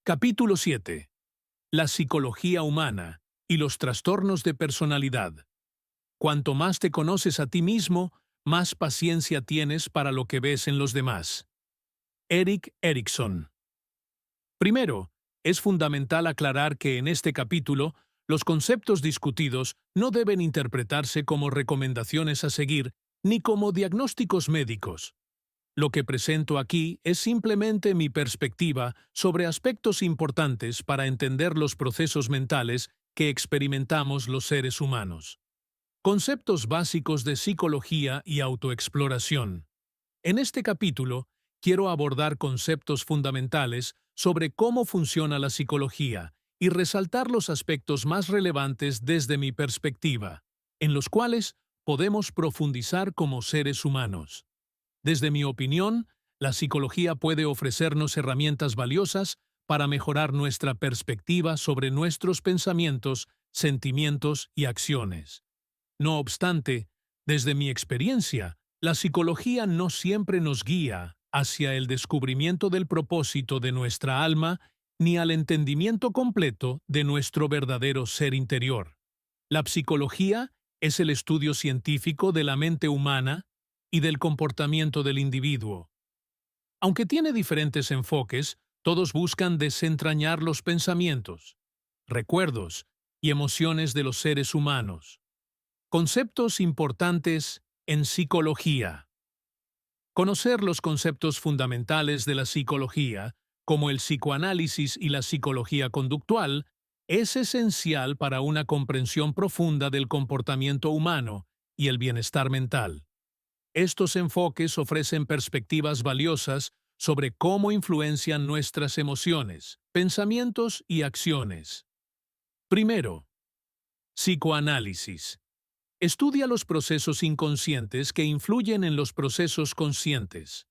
Capítulo 7. La psicología humana y los trastornos de personalidad. Cuanto más te conoces a ti mismo, más paciencia tienes para lo que ves en los demás. Erik Erikson. Primero, es fundamental aclarar que en este capítulo, los conceptos discutidos no deben interpretarse como recomendaciones a seguir ni como diagnósticos médicos. Lo que presento aquí es simplemente mi perspectiva sobre aspectos importantes para entender los procesos mentales que experimentamos los seres humanos. Conceptos básicos de psicología y autoexploración. En este capítulo, quiero abordar conceptos fundamentales sobre cómo funciona la psicología y resaltar los aspectos más relevantes desde mi perspectiva, en los cuales podemos profundizar como seres humanos. Desde mi opinión, la psicología puede ofrecernos herramientas valiosas para mejorar nuestra perspectiva sobre nuestros pensamientos, sentimientos y acciones. No obstante, desde mi experiencia, la psicología no siempre nos guía hacia el descubrimiento del propósito de nuestra alma ni al entendimiento completo de nuestro verdadero ser interior. La psicología es el estudio científico de la mente humana y del comportamiento del individuo. Aunque tiene diferentes enfoques, todos buscan desentrañar los pensamientos, recuerdos y emociones de los seres humanos. Conceptos importantes en psicología. Conocer los conceptos fundamentales de la psicología, como el psicoanálisis y la psicología conductual, es esencial para una comprensión profunda del comportamiento humano y el bienestar mental. Estos enfoques ofrecen perspectivas valiosas sobre cómo influencian nuestras emociones, pensamientos y acciones. Primero, psicoanálisis. Estudia los procesos inconscientes que influyen en los procesos conscientes.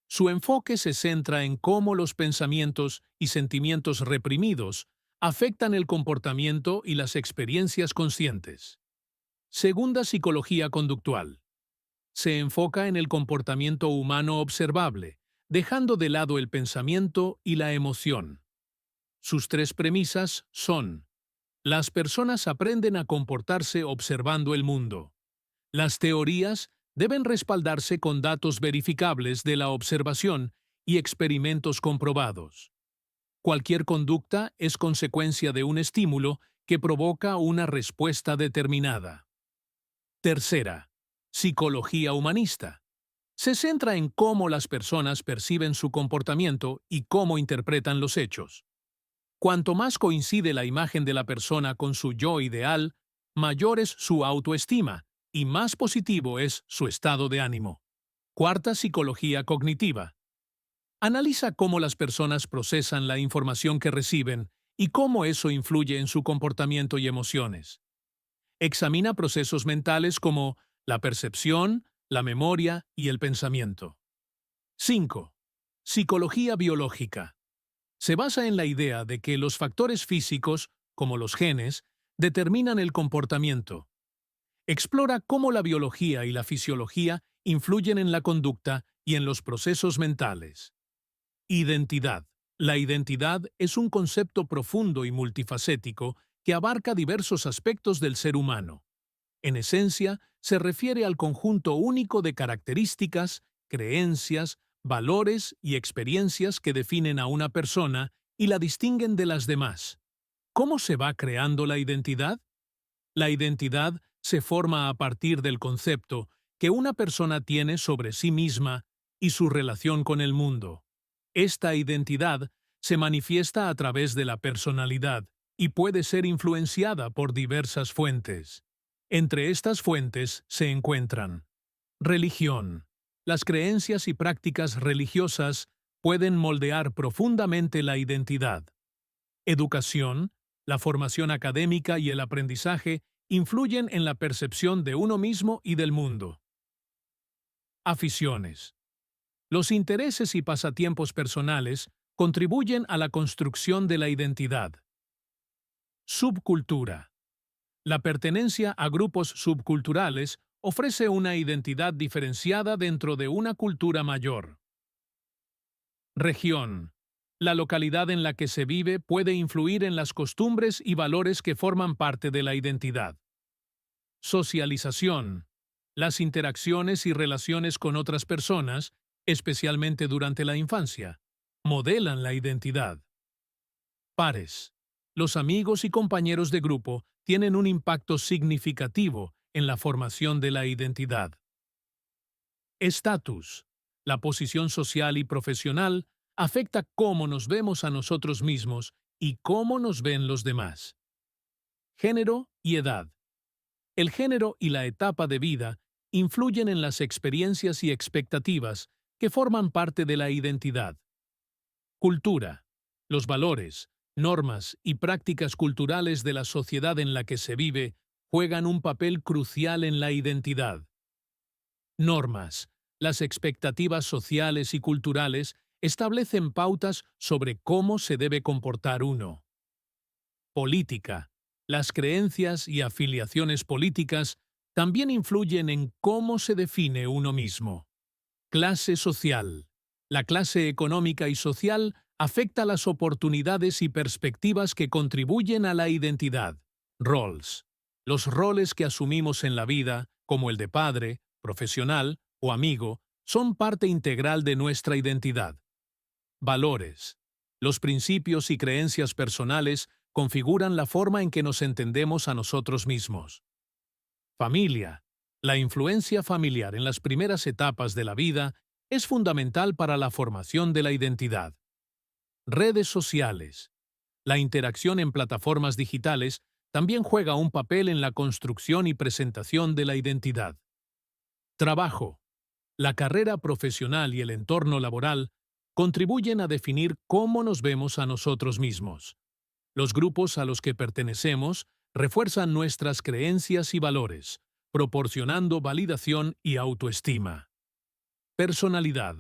Su enfoque se centra en cómo los pensamientos y sentimientos reprimidos afectan el comportamiento y las experiencias conscientes. Segunda, psicología conductual. Se enfoca en el comportamiento humano observable, dejando de lado el pensamiento y la emoción. Sus tres premisas son: las personas aprenden a comportarse observando el mundo. Las teorías deben respaldarse con datos verificables de la observación y experimentos comprobados. Cualquier conducta es consecuencia de un estímulo que provoca una respuesta determinada. Tercera, psicología humanista. Se centra en cómo las personas perciben su comportamiento y cómo interpretan los hechos. Cuanto más coincide la imagen de la persona con su yo ideal, mayor es su autoestima y más positivo es su estado de ánimo. Cuarta, psicología cognitiva. Analiza cómo las personas procesan la información que reciben y cómo eso influye en su comportamiento y emociones. Examina procesos mentales como la percepción, la memoria y el pensamiento. 5. Psicología biológica. Se basa en la idea de que los factores físicos, como los genes, determinan el comportamiento. Explora cómo la biología y la fisiología influyen en la conducta y en los procesos mentales. Identidad. La identidad es un concepto profundo y multifacético que abarca diversos aspectos del ser humano. En esencia, se refiere al conjunto único de características, creencias, valores y experiencias que definen a una persona y la distinguen de las demás. ¿Cómo se va creando la identidad? La identidad se forma a partir del concepto que una persona tiene sobre sí misma y su relación con el mundo. Esta identidad se manifiesta a través de la personalidad y puede ser influenciada por diversas fuentes. Entre estas fuentes se encuentran: religión. Las creencias y prácticas religiosas pueden moldear profundamente la identidad. Educación. La formación académica y el aprendizaje influyen en la percepción de uno mismo y del mundo. Aficiones. Los intereses y pasatiempos personales contribuyen a la construcción de la identidad. Subcultura. La pertenencia a grupos subculturales ofrece una identidad diferenciada dentro de una cultura mayor. Región. La localidad en la que se vive puede influir en las costumbres y valores que forman parte de la identidad. Socialización. Las interacciones y relaciones con otras personas, especialmente durante la infancia, modelan la identidad. Pares. Los amigos y compañeros de grupo tienen un impacto significativo en la formación de la identidad. Estatus. La posición social y profesional afecta cómo nos vemos a nosotros mismos y cómo nos ven los demás. Género y edad. El género y la etapa de vida influyen en las experiencias y expectativas que forman parte de la identidad. Cultura. Los valores, normas y prácticas culturales de la sociedad en la que se vive juegan un papel crucial en la identidad. Normas. Las expectativas sociales y culturales establecen pautas sobre cómo se debe comportar uno. Política. Las creencias y afiliaciones políticas también influyen en cómo se define uno mismo. Clase social. La clase económica y social afecta las oportunidades y perspectivas que contribuyen a la identidad. Roles. Los roles que asumimos en la vida, como el de padre, profesional o amigo, son parte integral de nuestra identidad. Valores. Los principios y creencias personales configuran la forma en que nos entendemos a nosotros mismos. Familia. La influencia familiar en las primeras etapas de la vida es fundamental para la formación de la identidad. Redes sociales. La interacción en plataformas digitales también juega un papel en la construcción y presentación de la identidad. Trabajo. La carrera profesional y el entorno laboral contribuyen a definir cómo nos vemos a nosotros mismos. Los grupos a los que pertenecemos refuerzan nuestras creencias y valores, proporcionando validación y autoestima. Personalidad.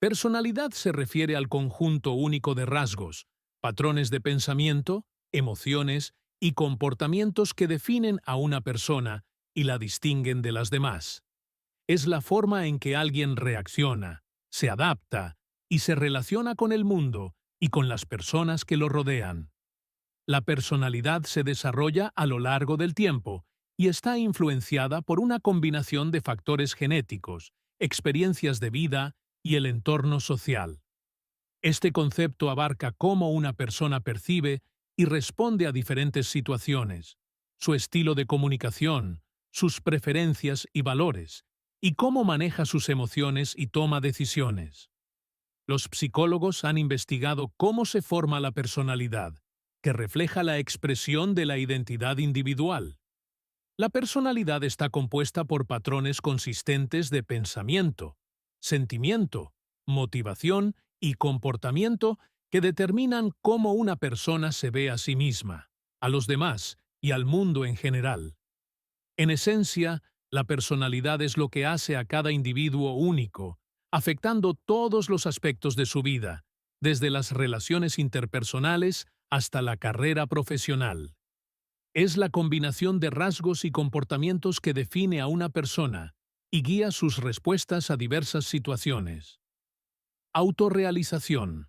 Personalidad se refiere al conjunto único de rasgos, patrones de pensamiento, emociones y comportamientos que definen a una persona y la distinguen de las demás. Es la forma en que alguien reacciona, se adapta y se relaciona con el mundo y con las personas que lo rodean. La personalidad se desarrolla a lo largo del tiempo y está influenciada por una combinación de factores genéticos, experiencias de vida y el entorno social. Este concepto abarca cómo una persona percibe y responde a diferentes situaciones, su estilo de comunicación, sus preferencias y valores, y cómo maneja sus emociones y toma decisiones. Los psicólogos han investigado cómo se forma la personalidad, que refleja la expresión de la identidad individual. La personalidad está compuesta por patrones consistentes de pensamiento, sentimiento, motivación y comportamiento que determinan cómo una persona se ve a sí misma, a los demás y al mundo en general. En esencia, la personalidad es lo que hace a cada individuo único, afectando todos los aspectos de su vida, desde las relaciones interpersonales hasta la carrera profesional. Es la combinación de rasgos y comportamientos que define a una persona y guía sus respuestas a diversas situaciones. Autorrealización.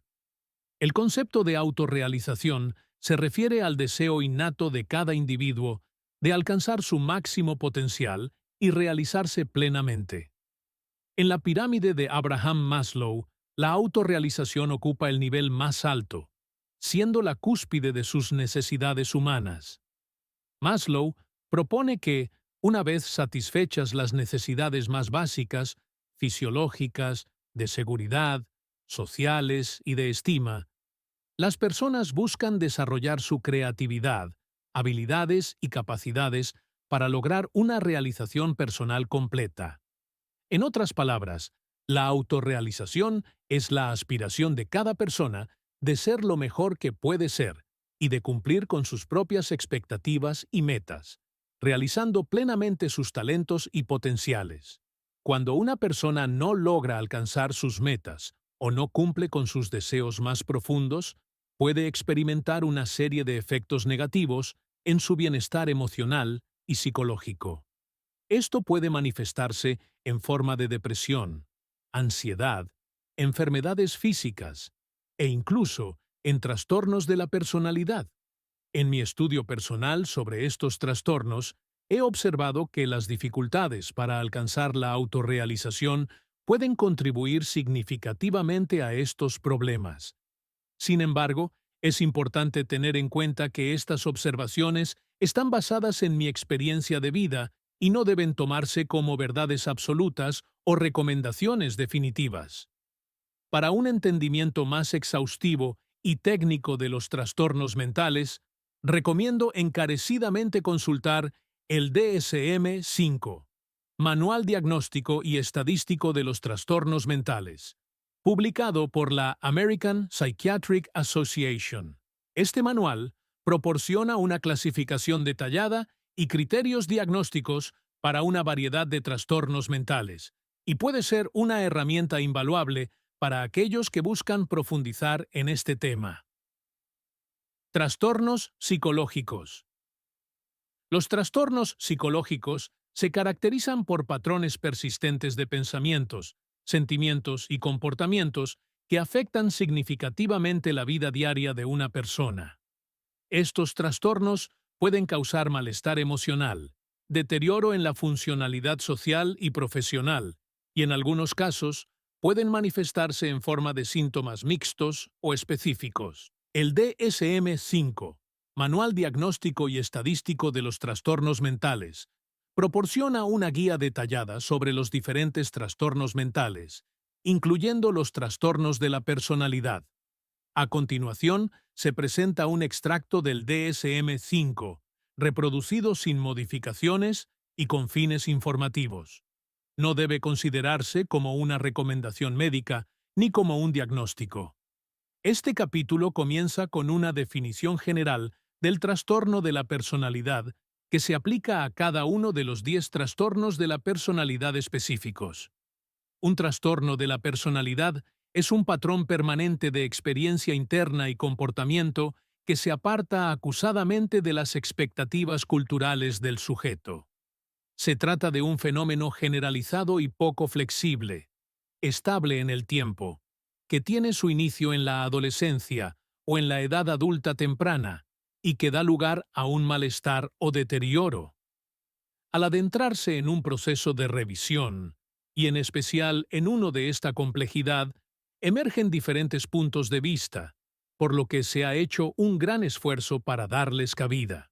El concepto de autorrealización se refiere al deseo innato de cada individuo de alcanzar su máximo potencial y realizarse plenamente. En la pirámide de Abraham Maslow, la autorrealización ocupa el nivel más alto, siendo la cúspide de sus necesidades humanas. Maslow propone que, una vez satisfechas las necesidades más básicas, fisiológicas, de seguridad, sociales y de estima, las personas buscan desarrollar su creatividad, habilidades y capacidades para lograr una realización personal completa. En otras palabras, la autorrealización es la aspiración de cada persona de ser lo mejor que puede ser y de cumplir con sus propias expectativas y metas, realizando plenamente sus talentos y potenciales. Cuando una persona no logra alcanzar sus metas o no cumple con sus deseos más profundos, puede experimentar una serie de efectos negativos en su bienestar emocional y psicológico. Esto puede manifestarse en forma de depresión, ansiedad, enfermedades físicas, e incluso en trastornos de la personalidad. En mi estudio personal sobre estos trastornos, he observado que las dificultades para alcanzar la autorrealización pueden contribuir significativamente a estos problemas. Sin embargo, es importante tener en cuenta que estas observaciones están basadas en mi experiencia de vida y no deben tomarse como verdades absolutas o recomendaciones definitivas. Para un entendimiento más exhaustivo y técnico de los trastornos mentales, recomiendo encarecidamente consultar el DSM-5, Manual Diagnóstico y Estadístico de los Trastornos Mentales, publicado por la American Psychiatric Association. Este manual proporciona una clasificación detallada y criterios diagnósticos para una variedad de trastornos mentales, y puede ser una herramienta invaluable para aquellos que buscan profundizar en este tema. Trastornos psicológicos. Los trastornos psicológicos se caracterizan por patrones persistentes de pensamientos, sentimientos y comportamientos que afectan significativamente la vida diaria de una persona. Estos trastornos pueden causar malestar emocional, deterioro en la funcionalidad social y profesional, y en algunos casos pueden manifestarse en forma de síntomas mixtos o específicos. El DSM-5, Manual Diagnóstico y Estadístico de los Trastornos Mentales, proporciona una guía detallada sobre los diferentes trastornos mentales, incluyendo los trastornos de la personalidad. A continuación, se presenta un extracto del DSM-5, reproducido sin modificaciones y con fines informativos. No debe considerarse como una recomendación médica ni como un diagnóstico. Este capítulo comienza con una definición general del trastorno de la personalidad que se aplica a cada uno de los 10 trastornos de la personalidad específicos. Un trastorno de la personalidad es un patrón permanente de experiencia interna y comportamiento que se aparta acusadamente de las expectativas culturales del sujeto. Se trata de un fenómeno generalizado y poco flexible, estable en el tiempo, que tiene su inicio en la adolescencia o en la edad adulta temprana y que da lugar a un malestar o deterioro. Al adentrarse en un proceso de revisión, y en especial en uno de esta complejidad, emergen diferentes puntos de vista, por lo que se ha hecho un gran esfuerzo para darles cabida.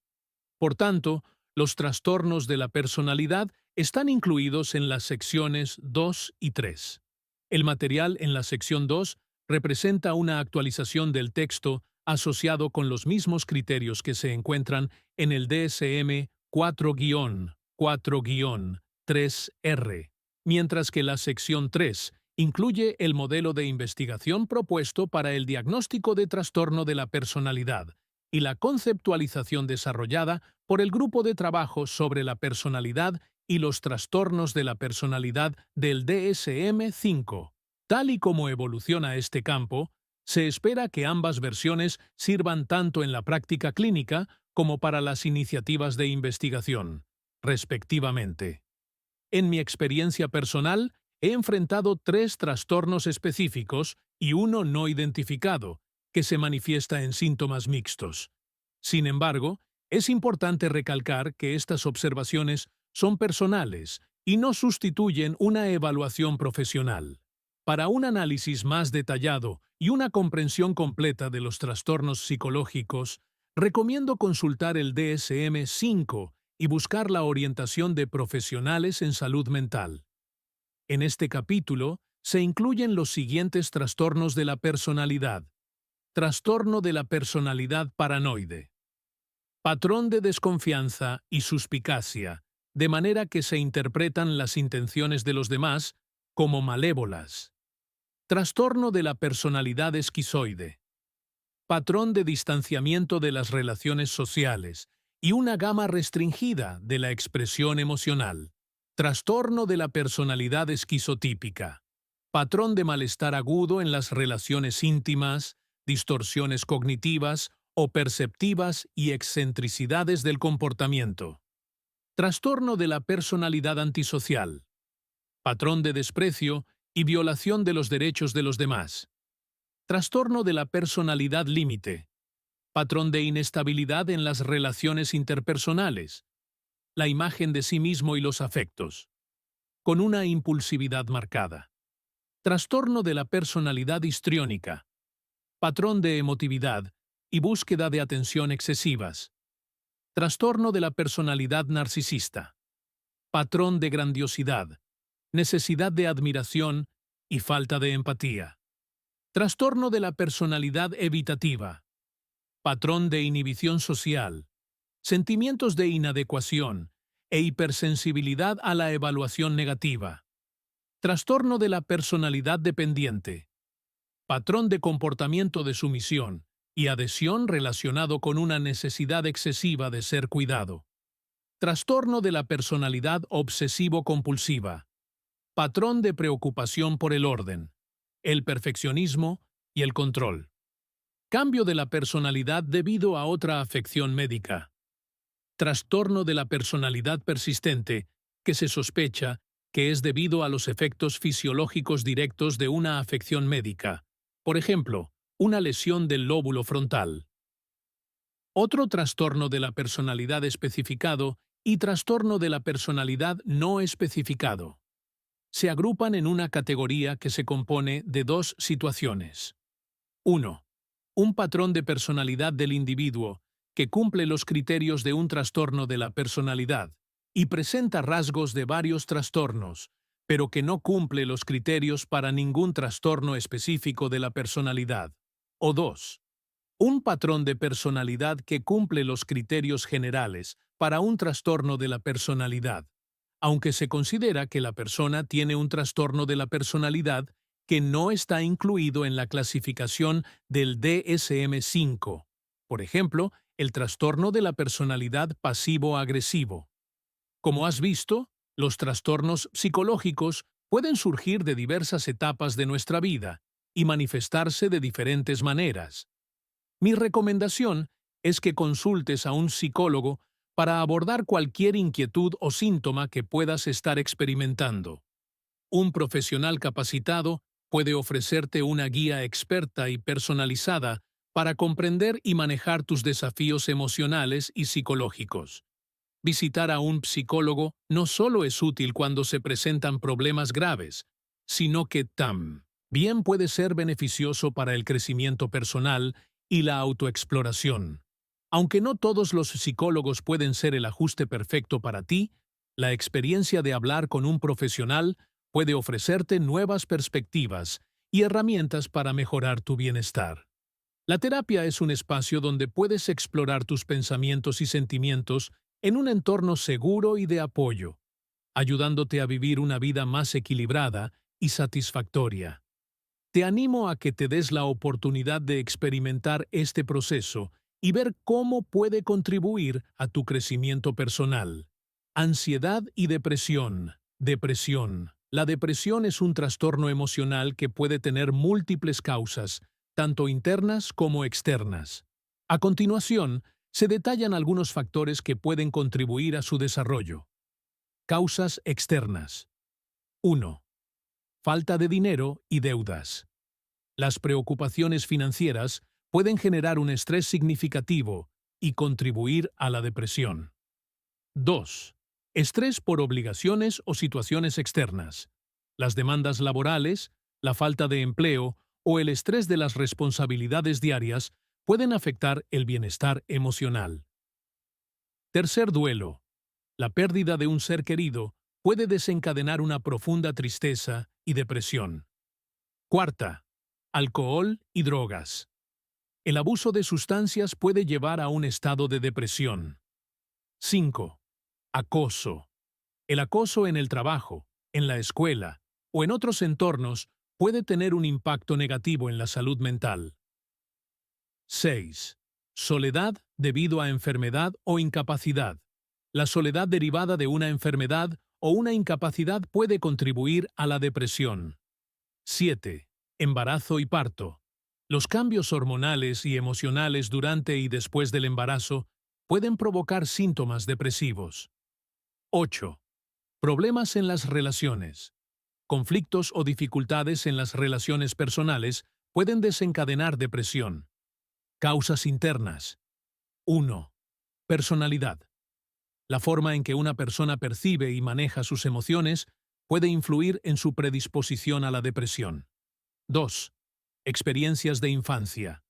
Por tanto, los trastornos de la personalidad están incluidos en las secciones 2 y 3. El material en la sección 2 representa una actualización del texto asociado con los mismos criterios que se encuentran en el DSM 4-4-3R, mientras que la sección 3 incluye el modelo de investigación propuesto para el diagnóstico de trastorno de la personalidad y la conceptualización desarrollada por el Grupo de Trabajo sobre la Personalidad y los Trastornos de la Personalidad del DSM-5. Tal y como evoluciona este campo, se espera que ambas versiones sirvan tanto en la práctica clínica como para las iniciativas de investigación, respectivamente. En mi experiencia personal, he enfrentado 3 trastornos específicos y uno no identificado, que se manifiesta en síntomas mixtos. Sin embargo, es importante recalcar que estas observaciones son personales y no sustituyen una evaluación profesional. Para un análisis más detallado y una comprensión completa de los trastornos psicológicos, recomiendo consultar el DSM-5 y buscar la orientación de profesionales en salud mental. En este capítulo se incluyen los siguientes trastornos de la personalidad. Trastorno de la personalidad paranoide. Patrón de desconfianza y suspicacia, de manera que se interpretan las intenciones de los demás como malévolas. Trastorno de la personalidad esquizoide. Patrón de distanciamiento de las relaciones sociales y una gama restringida de la expresión emocional. Trastorno de la personalidad esquizotípica. Patrón de malestar agudo en las relaciones íntimas, distorsiones cognitivas o perceptivas y excentricidades del comportamiento. Trastorno de la personalidad antisocial. Patrón de desprecio y violación de los derechos de los demás. Trastorno de la personalidad límite. Patrón de inestabilidad en las relaciones interpersonales. La imagen de sí mismo y los afectos. Con una impulsividad marcada. Trastorno de la personalidad histriónica. Patrón de emotividad y búsqueda de atención excesivas. Trastorno de la personalidad narcisista. Patrón de grandiosidad, necesidad de admiración y falta de empatía. Trastorno de la personalidad evitativa. Patrón de inhibición social, sentimientos de inadecuación e hipersensibilidad a la evaluación negativa. Trastorno de la personalidad dependiente. Patrón de comportamiento de sumisión y adhesión relacionado con una necesidad excesiva de ser cuidado. Trastorno de la personalidad obsesivo-compulsiva. Patrón de preocupación por el orden, el perfeccionismo y el control. Cambio de la personalidad debido a otra afección médica. Trastorno de la personalidad persistente, que se sospecha que es debido a los efectos fisiológicos directos de una afección médica. Por ejemplo, una lesión del lóbulo frontal. Otro trastorno de la personalidad especificado y trastorno de la personalidad no especificado. Se agrupan en una categoría que se compone de dos situaciones. 1. Un patrón de personalidad del individuo que cumple los criterios de un trastorno de la personalidad y presenta rasgos de varios trastornos, pero que no cumple los criterios para ningún trastorno específico de la personalidad. O 2. Un patrón de personalidad que cumple los criterios generales para un trastorno de la personalidad, aunque se considera que la persona tiene un trastorno de la personalidad que no está incluido en la clasificación del DSM-5. Por ejemplo, el trastorno de la personalidad pasivo-agresivo. Como has visto, los trastornos psicológicos pueden surgir de diversas etapas de nuestra vida y manifestarse de diferentes maneras. Mi recomendación es que consultes a un psicólogo para abordar cualquier inquietud o síntoma que puedas estar experimentando. Un profesional capacitado puede ofrecerte una guía experta y personalizada para comprender y manejar tus desafíos emocionales y psicológicos. Visitar a un psicólogo no solo es útil cuando se presentan problemas graves, sino que también puede ser beneficioso para el crecimiento personal y la autoexploración. Aunque no todos los psicólogos pueden ser el ajuste perfecto para ti, la experiencia de hablar con un profesional puede ofrecerte nuevas perspectivas y herramientas para mejorar tu bienestar. La terapia es un espacio donde puedes explorar tus pensamientos y sentimientos en un entorno seguro y de apoyo, ayudándote a vivir una vida más equilibrada y satisfactoria. Te animo a que te des la oportunidad de experimentar este proceso y ver cómo puede contribuir a tu crecimiento personal. Ansiedad y depresión. Depresión. La depresión es un trastorno emocional que puede tener múltiples causas, tanto internas como externas. A continuación, se detallan algunos factores que pueden contribuir a su desarrollo. Causas externas. 1. Falta de dinero y deudas. Las preocupaciones financieras pueden generar un estrés significativo y contribuir a la depresión. 2. Estrés por obligaciones o situaciones externas. Las demandas laborales, la falta de empleo o el estrés de las responsabilidades diarias pueden afectar el bienestar emocional. Tercer duelo. La pérdida de un ser querido puede desencadenar una profunda tristeza y depresión. Cuarta. Alcohol y drogas. El abuso de sustancias puede llevar a un estado de depresión. 5. Acoso. El acoso en el trabajo, en la escuela o en otros entornos puede tener un impacto negativo en la salud mental. 6. Soledad debido a enfermedad o incapacidad. La soledad derivada de una enfermedad o una incapacidad puede contribuir a la depresión. 7. Embarazo y parto. Los cambios hormonales y emocionales durante y después del embarazo pueden provocar síntomas depresivos. 8. Problemas en las relaciones. Conflictos o dificultades en las relaciones personales pueden desencadenar depresión. Causas internas. 1. Personalidad. La forma en que una persona percibe y maneja sus emociones puede influir en su predisposición a la depresión. 2. Experiencias de infancia.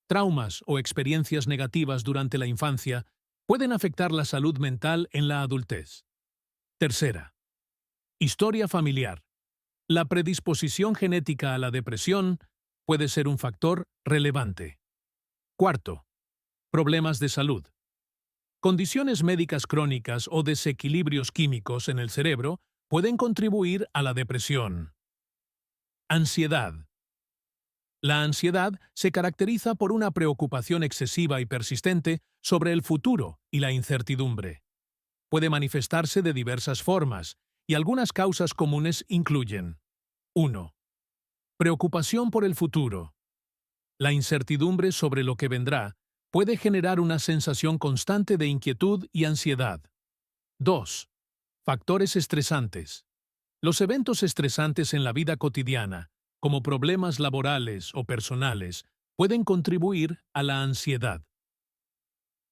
Traumas o experiencias negativas durante la infancia pueden afectar la salud mental en la adultez. Tercera. Historia familiar. La predisposición genética a la depresión puede ser un factor relevante. Cuarto. Problemas de salud. Condiciones médicas crónicas o desequilibrios químicos en el cerebro pueden contribuir a la depresión. Ansiedad. La ansiedad se caracteriza por una preocupación excesiva y persistente sobre el futuro y la incertidumbre. Puede manifestarse de diversas formas, y algunas causas comunes incluyen: 1. Preocupación por el futuro. La incertidumbre sobre lo que vendrá puede generar una sensación constante de inquietud y ansiedad. 2. Factores estresantes. Los eventos estresantes en la vida cotidiana, como problemas laborales o personales, pueden contribuir a la ansiedad.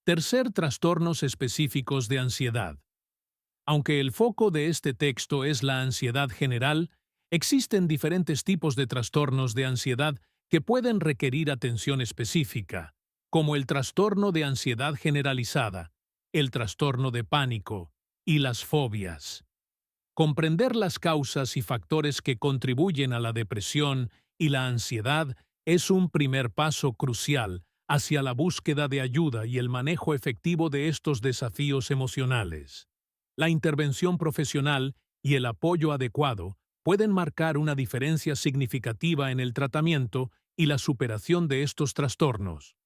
Tercer, trastornos específicos de ansiedad. Aunque el foco de este texto es la ansiedad general, existen diferentes tipos de trastornos de ansiedad que pueden requerir atención específica, como el trastorno de ansiedad generalizada, el trastorno de pánico y las fobias. Comprender las causas y factores que contribuyen a la depresión y la ansiedad es un primer paso crucial hacia la búsqueda de ayuda y el manejo efectivo de estos desafíos emocionales. La intervención profesional y el apoyo adecuado pueden marcar una diferencia significativa en el tratamiento y la superación de estos trastornos.